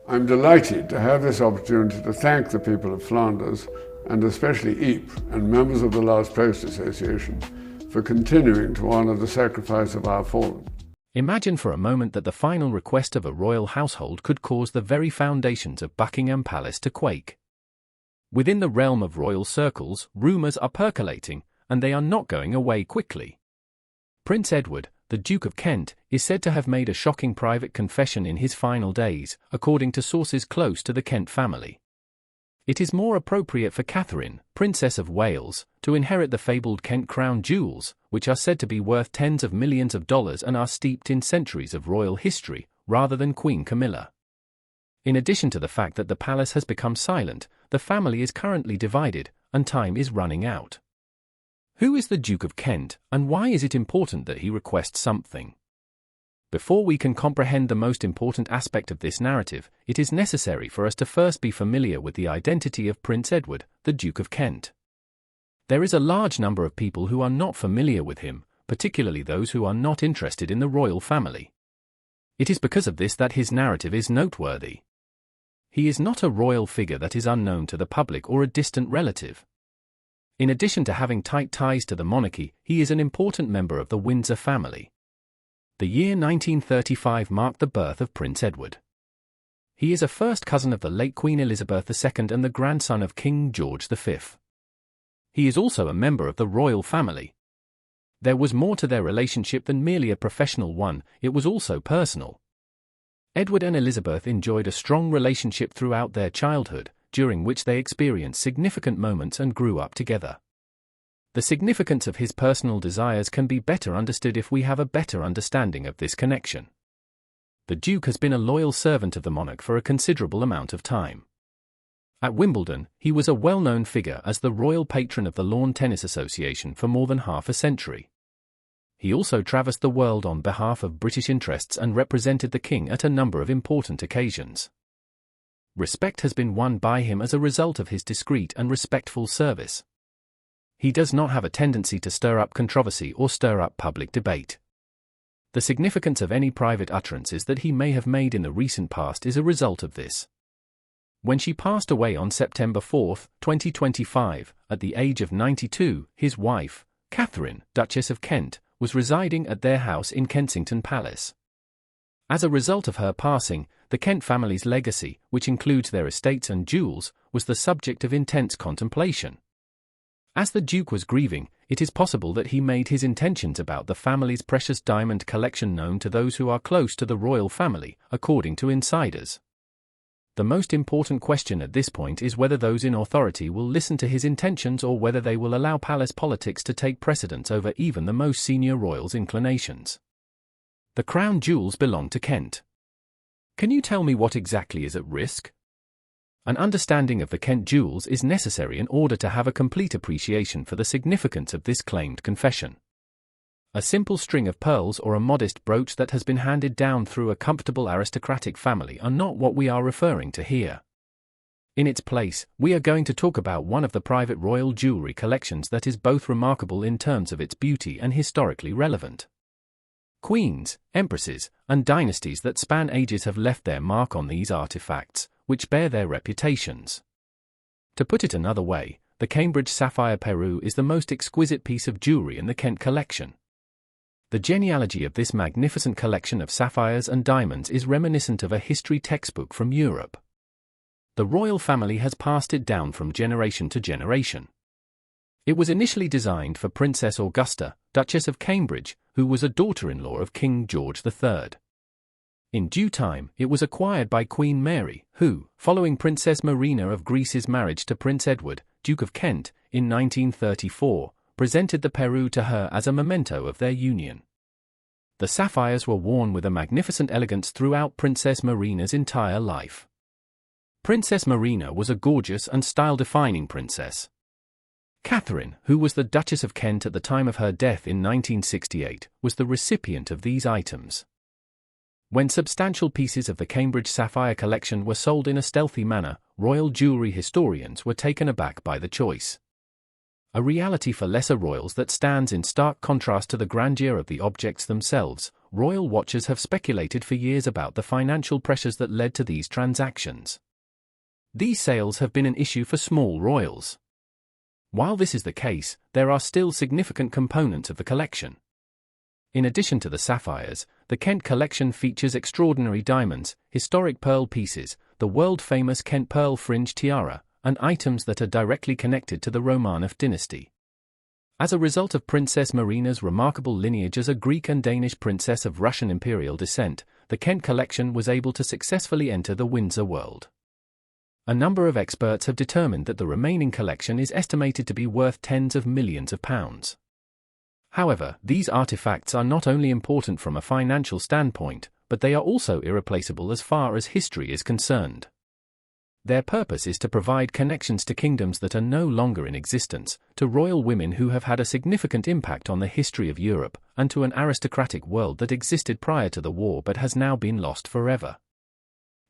I'm delighted to have this opportunity to thank the people of Flanders, and especially Ypres and members of the Last Post Association, for continuing to honour the sacrifice of our fallen. Imagine for a moment that the final request of a royal household could cause the very foundations of Buckingham Palace to quake. Within the realm of royal circles, rumours are percolating, and they are not going away quickly. Prince Edward, the Duke of Kent, is said to have made a shocking private confession in his final days, according to sources close to the Kent family. It is more appropriate for Catherine, Princess of Wales, to inherit the fabled Kent crown jewels, which are said to be worth tens of millions of dollars and are steeped in centuries of royal history, rather than Queen Camilla. In addition to the fact that the palace has become silent, the family is currently divided, and time is running out. Who is the Duke of Kent, and why is it important that he requests something? Before we can comprehend the most important aspect of this narrative, it is necessary for us to first be familiar with the identity of Prince Edward, the Duke of Kent. There is a large number of people who are not familiar with him, particularly those who are not interested in the royal family. It is because of this that his narrative is noteworthy. He is not a royal figure that is unknown to the public or a distant relative. In addition to having tight ties to the monarchy, he is an important member of the Windsor family. The year 1935 marked the birth of Prince Edward. He is a first cousin of the late Queen Elizabeth II and the grandson of King George V. He is also a member of the royal family. There was more to their relationship than merely a professional one, it was also personal. Edward and Elizabeth enjoyed a strong relationship throughout their childhood, during which they experienced significant moments and grew up together. The significance of his personal desires can be better understood if we have a better understanding of this connection. The Duke has been a loyal servant of the monarch for a considerable amount of time. At Wimbledon, he was a well-known figure as the royal patron of the Lawn Tennis Association for more than half a century. He also traversed the world on behalf of British interests and represented the King at a number of important occasions. Respect has been won by him as a result of his discreet and respectful service. He does not have a tendency to stir up controversy or stir up public debate. The significance of any private utterances that he may have made in the recent past is a result of this. When she passed away on September 4, 2025, at the age of 92, his wife, Catherine, Duchess of Kent, was residing at their house in Kensington Palace. As a result of her passing, the Kent family's legacy, which includes their estates and jewels, was the subject of intense contemplation. As the Duke was grieving, it is possible that he made his intentions about the family's precious diamond collection known to those who are close to the royal family, according to insiders. The most important question at this point is whether those in authority will listen to his intentions or whether they will allow palace politics to take precedence over even the most senior royals' inclinations. The crown jewels belong to Kent. Can you tell me what exactly is at risk? An understanding of the Kent jewels is necessary in order to have a complete appreciation for the significance of this claimed confession. A simple string of pearls or a modest brooch that has been handed down through a comfortable aristocratic family are not what we are referring to here. In its place, we are going to talk about one of the private royal jewelry collections that is both remarkable in terms of its beauty and historically relevant. Queens, empresses, and dynasties that span ages have left their mark on these artifacts, which bear their reputations. To put it another way, the Cambridge sapphire Peru is the most exquisite piece of jewelry in the Kent collection. The genealogy of this magnificent collection of sapphires and diamonds is reminiscent of a history textbook from Europe. The royal family has passed it down from generation to generation. It was initially designed for Princess Augusta, Duchess of Cambridge, who was a daughter-in-law of King George III. In due time, it was acquired by Queen Mary, who, following Princess Marina of Greece's marriage to Prince Edward, Duke of Kent, in 1934, presented the Peru to her as a memento of their union. The sapphires were worn with a magnificent elegance throughout Princess Marina's entire life. Princess Marina was a gorgeous and style-defining princess. Catherine, who was the Duchess of Kent at the time of her death in 1968, was the recipient of these items. When substantial pieces of the Cambridge sapphire collection were sold in a stealthy manner, royal jewelry historians were taken aback by the choice. A reality for lesser royals that stands in stark contrast to the grandeur of the objects themselves, royal watchers have speculated for years about the financial pressures that led to these transactions. These sales have been an issue for small royals. While this is the case, there are still significant components of the collection. In addition to the sapphires, the Kent collection features extraordinary diamonds, historic pearl pieces, the world-famous Kent pearl fringe tiara, and items that are directly connected to the Romanov dynasty. As a result of Princess Marina's remarkable lineage as a Greek and Danish princess of Russian imperial descent, the Kent collection was able to successfully enter the Windsor world. A number of experts have determined that the remaining collection is estimated to be worth tens of millions of pounds. However, these artifacts are not only important from a financial standpoint, but they are also irreplaceable as far as history is concerned. Their purpose is to provide connections to kingdoms that are no longer in existence, to royal women who have had a significant impact on the history of Europe, and to an aristocratic world that existed prior to the war but has now been lost forever.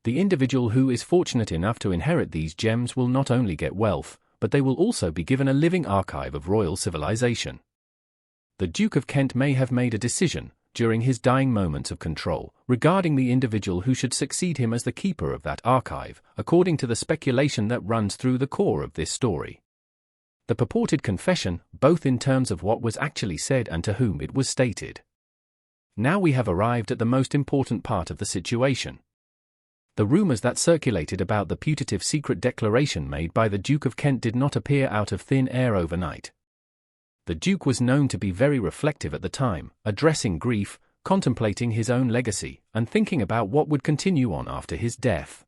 The individual who is fortunate enough to inherit these gems will not only get wealth, but they will also be given a living archive of royal civilization. The Duke of Kent may have made a decision, during his dying moments of control, regarding the individual who should succeed him as the keeper of that archive, according to the speculation that runs through the core of this story. The purported confession, both in terms of what was actually said and to whom it was stated. Now we have arrived at the most important part of the situation. The rumors that circulated about the putative secret declaration made by the Duke of Kent did not appear out of thin air overnight. The Duke was known to be very reflective at the time, addressing grief, contemplating his own legacy, and thinking about what would continue on after his death.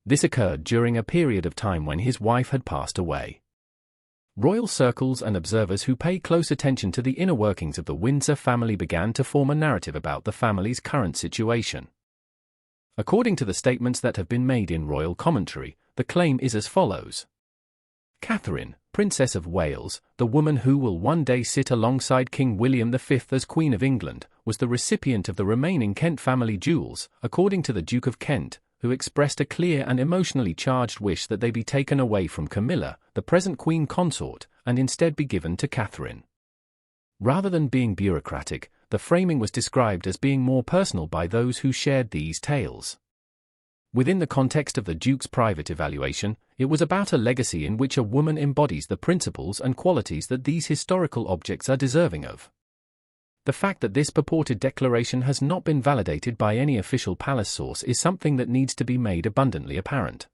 This occurred during a period of time when his wife had passed away. Royal circles and observers who pay close attention to the inner workings of the Windsor family began to form a narrative about the family's current situation. According to the statements that have been made in royal commentary, the claim is as follows. Catherine, Princess of Wales, the woman who will one day sit alongside King William V as Queen of England, was the recipient of the remaining Kent family jewels, according to the Duke of Kent, who expressed a clear and emotionally charged wish that they be taken away from Camilla, the present Queen Consort, and instead be given to Catherine. Rather than being bureaucratic, the framing was described as being more personal by those who shared these tales. Within the context of the Duke's private evaluation, it was about a legacy in which a woman embodies the principles and qualities that these historical objects are deserving of. The fact that this purported declaration has not been validated by any official palace source is something that needs to be made abundantly apparent.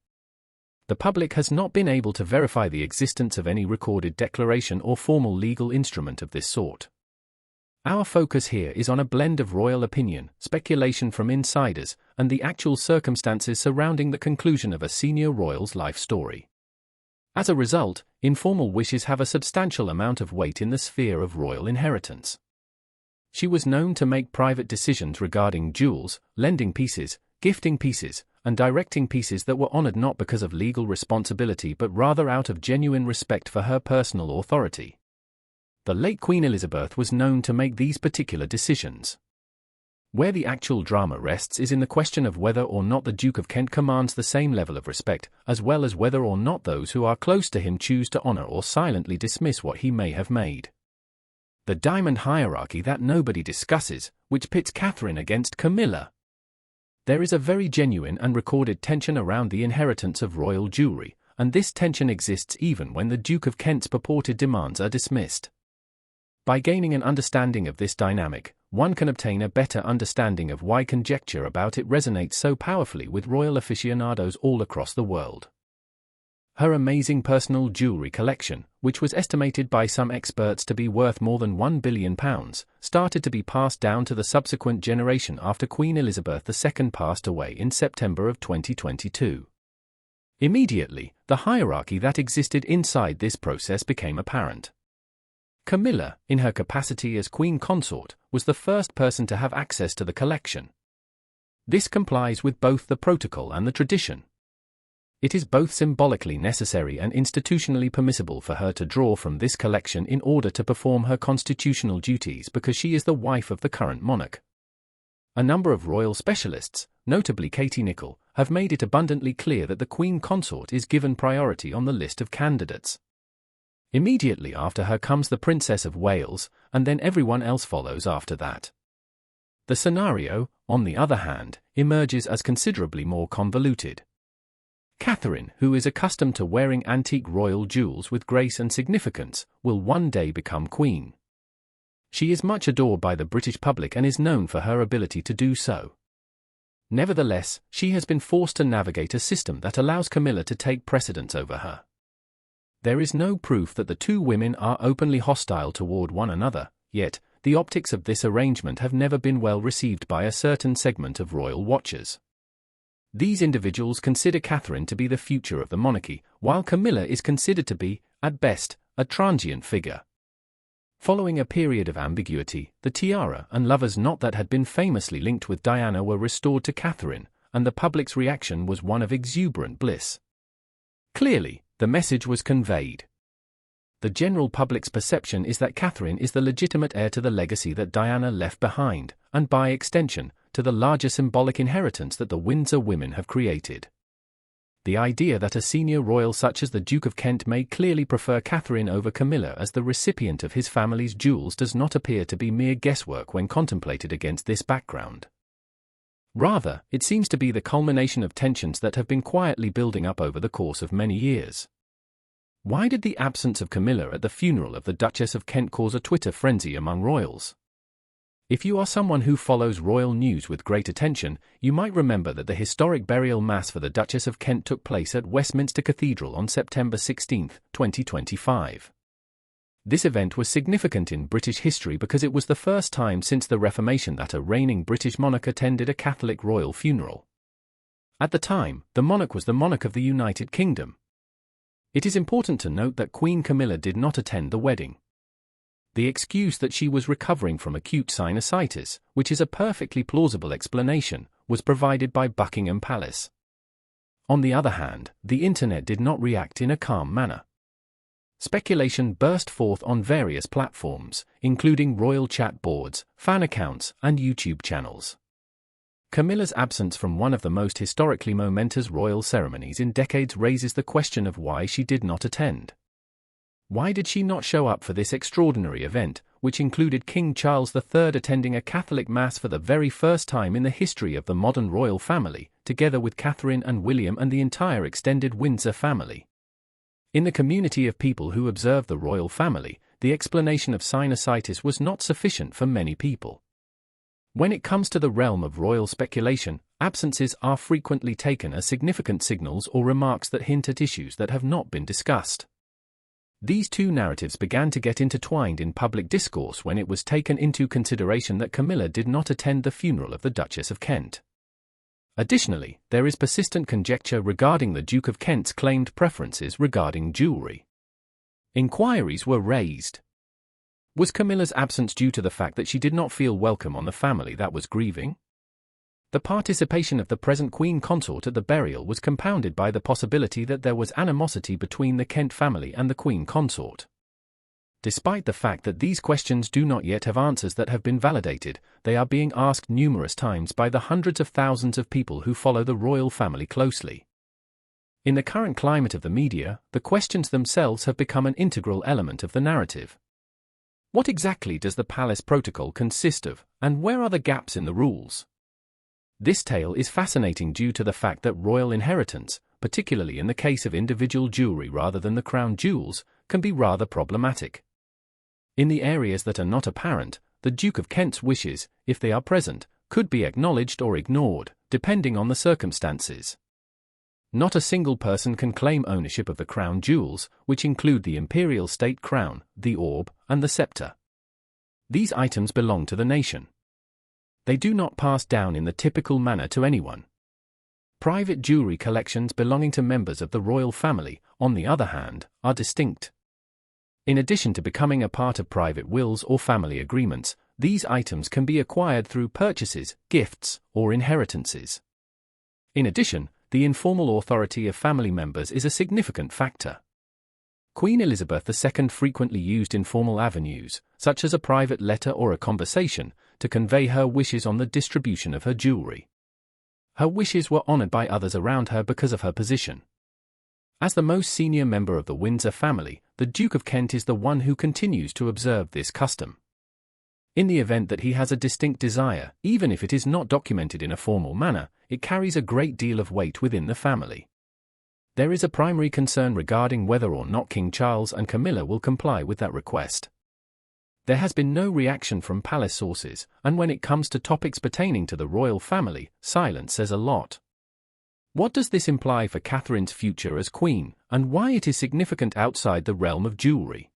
The public has not been able to verify the existence of any recorded declaration or formal legal instrument of this sort. Our focus here is on a blend of royal opinion, speculation from insiders, and the actual circumstances surrounding the conclusion of a senior royal's life story. As a result, informal wishes have a substantial amount of weight in the sphere of royal inheritance. She was known to make private decisions regarding jewels, lending pieces, gifting pieces, and directing pieces that were honored not because of legal responsibility but rather out of genuine respect for her personal authority. The late Queen Elizabeth was known to make these particular decisions. Where the actual drama rests is in the question of whether or not the Duke of Kent commands the same level of respect, as well as whether or not those who are close to him choose to honor or silently dismiss what he may have made. The diamond hierarchy that nobody discusses, which pits Catherine against Camilla. There is a very genuine and recorded tension around the inheritance of royal jewelry, and this tension exists even when the Duke of Kent's purported demands are dismissed. By gaining an understanding of this dynamic, one can obtain a better understanding of why conjecture about it resonates so powerfully with royal aficionados all across the world. Her amazing personal jewelry collection, which was estimated by some experts to be worth more than £1 billion, started to be passed down to the subsequent generation after Queen Elizabeth II passed away in September of 2022. Immediately, the hierarchy that existed inside this process became apparent. Camilla, in her capacity as Queen Consort, was the first person to have access to the collection. This complies with both the protocol and the tradition. It is both symbolically necessary and institutionally permissible for her to draw from this collection in order to perform her constitutional duties because she is the wife of the current monarch. A number of royal specialists, notably Katie Nicholl, have made it abundantly clear that the Queen Consort is given priority on the list of candidates. Immediately after her comes the Princess of Wales, and then everyone else follows after that. The scenario, on the other hand, emerges as considerably more convoluted. Catherine, who is accustomed to wearing antique royal jewels with grace and significance, will one day become queen. She is much adored by the British public and is known for her ability to do so. Nevertheless, she has been forced to navigate a system that allows Camilla to take precedence over her. There is no proof that the two women are openly hostile toward one another, yet, the optics of this arrangement have never been well received by a certain segment of royal watchers. These individuals consider Catherine to be the future of the monarchy, while Camilla is considered to be, at best, a transient figure. Following a period of ambiguity, the tiara and lover's knot that had been famously linked with Diana were restored to Catherine, and the public's reaction was one of exuberant bliss. Clearly, the message was conveyed. The general public's perception is that Catherine is the legitimate heir to the legacy that Diana left behind, and by extension, to the larger symbolic inheritance that the Windsor women have created. The idea that a senior royal such as the Duke of Kent may clearly prefer Catherine over Camilla as the recipient of his family's jewels does not appear to be mere guesswork when contemplated against this background. Rather, it seems to be the culmination of tensions that have been quietly building up over the course of many years. Why did the absence of Camilla at the funeral of the Duchess of Kent cause a Twitter frenzy among royals? If you are someone who follows royal news with great attention, you might remember that the historic burial mass for the Duchess of Kent took place at Westminster Cathedral on September 16, 2025. This event was significant in British history because it was the first time since the Reformation that a reigning British monarch attended a Catholic royal funeral. At the time, the monarch was the monarch of the United Kingdom. It is important to note that Queen Camilla did not attend the wedding. The excuse that she was recovering from acute sinusitis, which is a perfectly plausible explanation, was provided by Buckingham Palace. On the other hand, the internet did not react in a calm manner. Speculation burst forth on various platforms, including royal chat boards, fan accounts, and YouTube channels. Camilla's absence from one of the most historically momentous royal ceremonies in decades raises the question of why she did not attend. Why did she not show up for this extraordinary event, which included King Charles III attending a Catholic Mass for the very first time in the history of the modern royal family, together with Catherine and William and the entire extended Windsor family? In the community of people who observe the royal family, the explanation of sinusitis was not sufficient for many people. When it comes to the realm of royal speculation, absences are frequently taken as significant signals or remarks that hint at issues that have not been discussed. These two narratives began to get intertwined in public discourse when it was taken into consideration that Camilla did not attend the funeral of the Duchess of Kent. Additionally, there is persistent conjecture regarding the Duke of Kent's claimed preferences regarding jewelry. Inquiries were raised. Was Camilla's absence due to the fact that she did not feel welcome on the family that was grieving? The participation of the present Queen Consort at the burial was compounded by the possibility that there was animosity between the Kent family and the Queen Consort. Despite the fact that these questions do not yet have answers that have been validated, they are being asked numerous times by the hundreds of thousands of people who follow the royal family closely. In the current climate of the media, the questions themselves have become an integral element of the narrative. What exactly does the palace protocol consist of, and where are the gaps in the rules? This tale is fascinating due to the fact that royal inheritance, particularly in the case of individual jewelry rather than the crown jewels, can be rather problematic. In the areas that are not apparent, the Duke of Kent's wishes, if they are present, could be acknowledged or ignored, depending on the circumstances. Not a single person can claim ownership of the crown jewels, which include the imperial state crown, the orb, and the scepter. These items belong to the nation. They do not pass down in the typical manner to anyone. Private jewelry collections belonging to members of the royal family, on the other hand, are distinct. In addition to becoming a part of private wills or family agreements, these items can be acquired through purchases, gifts, or inheritances. In addition, the informal authority of family members is a significant factor. Queen Elizabeth II frequently used informal avenues, such as a private letter or a conversation, to convey her wishes on the distribution of her jewelry. Her wishes were honored by others around her because of her position. As the most senior member of the Windsor family, the Duke of Kent is the one who continues to observe this custom. In the event that he has a distinct desire, even if it is not documented in a formal manner, it carries a great deal of weight within the family. There is a primary concern regarding whether or not King Charles and Camilla will comply with that request. There has been no reaction from palace sources, and when it comes to topics pertaining to the royal family, silence says a lot. What does this imply for Catherine's future as queen, and why it is significant outside the realm of jewelry?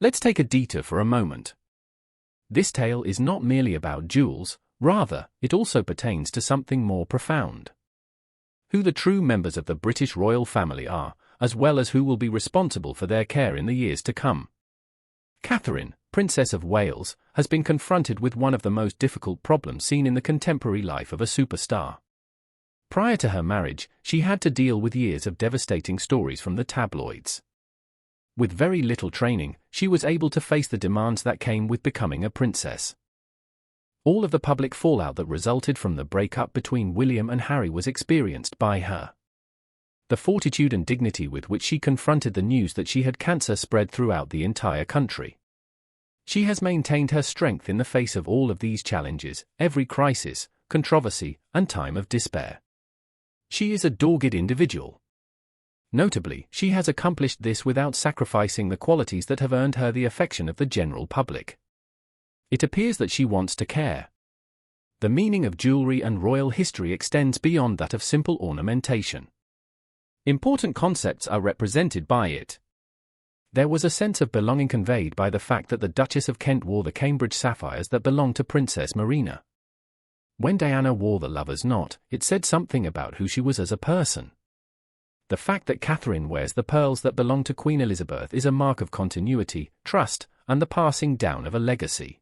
Let's take a detour for a moment. This tale is not merely about jewels, rather, it also pertains to something more profound. Who the true members of the British royal family are, as well as who will be responsible for their care in the years to come. Catherine, Princess of Wales, has been confronted with one of the most difficult problems seen in the contemporary life of a superstar. Prior to her marriage, she had to deal with years of devastating stories from the tabloids. With very little training, she was able to face the demands that came with becoming a princess. All of the public fallout that resulted from the breakup between William and Harry was experienced by her. The fortitude and dignity with which she confronted the news that she had cancer spread throughout the entire country. She has maintained her strength in the face of all of these challenges, every crisis, controversy, and time of despair. She is a dogged individual. Notably, she has accomplished this without sacrificing the qualities that have earned her the affection of the general public. It appears that she wants to care. The meaning of jewelry and royal history extends beyond that of simple ornamentation. Important concepts are represented by it. There was a sense of belonging conveyed by the fact that the Duchess of Kent wore the Cambridge sapphires that belonged to Princess Marina. When Diana wore the lover's knot, it said something about who she was as a person. The fact that Catherine wears the pearls that belong to Queen Elizabeth is a mark of continuity, trust, and the passing down of a legacy.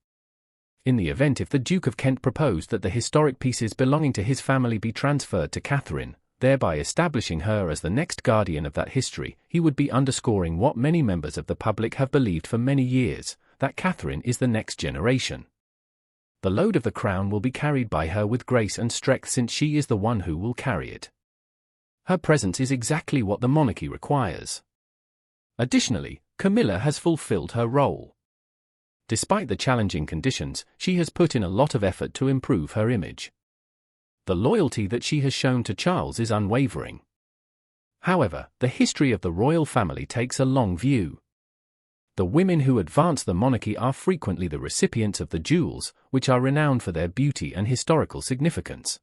In the event if the Duke of Kent proposed that the historic pieces belonging to his family be transferred to Catherine, thereby establishing her as the next guardian of that history, he would be underscoring what many members of the public have believed for many years, that Catherine is the next generation. The load of the crown will be carried by her with grace and strength since she is the one who will carry it. Her presence is exactly what the monarchy requires. Additionally, Camilla has fulfilled her role. Despite the challenging conditions, she has put in a lot of effort to improve her image. The loyalty that she has shown to Charles is unwavering. However, the history of the royal family takes a long view. The women who advance the monarchy are frequently the recipients of the jewels, which are renowned for their beauty and historical significance.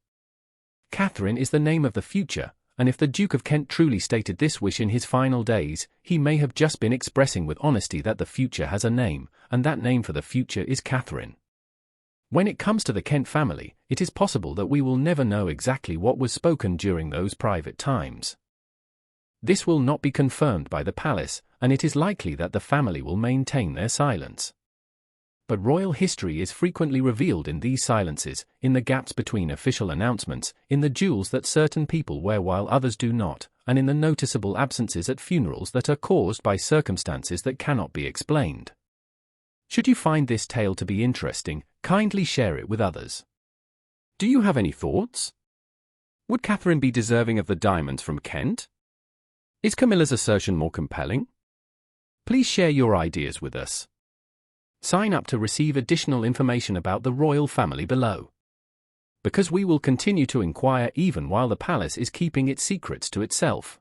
Catherine is the name of the future, and if the Duke of Kent truly stated this wish in his final days, he may have just been expressing with honesty that the future has a name, and that name for the future is Catherine. When it comes to the Kent family, it is possible that we will never know exactly what was spoken during those private times. This will not be confirmed by the palace, and it is likely that the family will maintain their silence. But royal history is frequently revealed in these silences, in the gaps between official announcements, in the jewels that certain people wear while others do not, and in the noticeable absences at funerals that are caused by circumstances that cannot be explained. Should you find this tale to be interesting, kindly share it with others. Do you have any thoughts? Would Catherine be deserving of the diamonds from Kent? Is Camilla's assertion more compelling? Please share your ideas with us. Sign up to receive additional information about the royal family below. Because we will continue to inquire even while the palace is keeping its secrets to itself.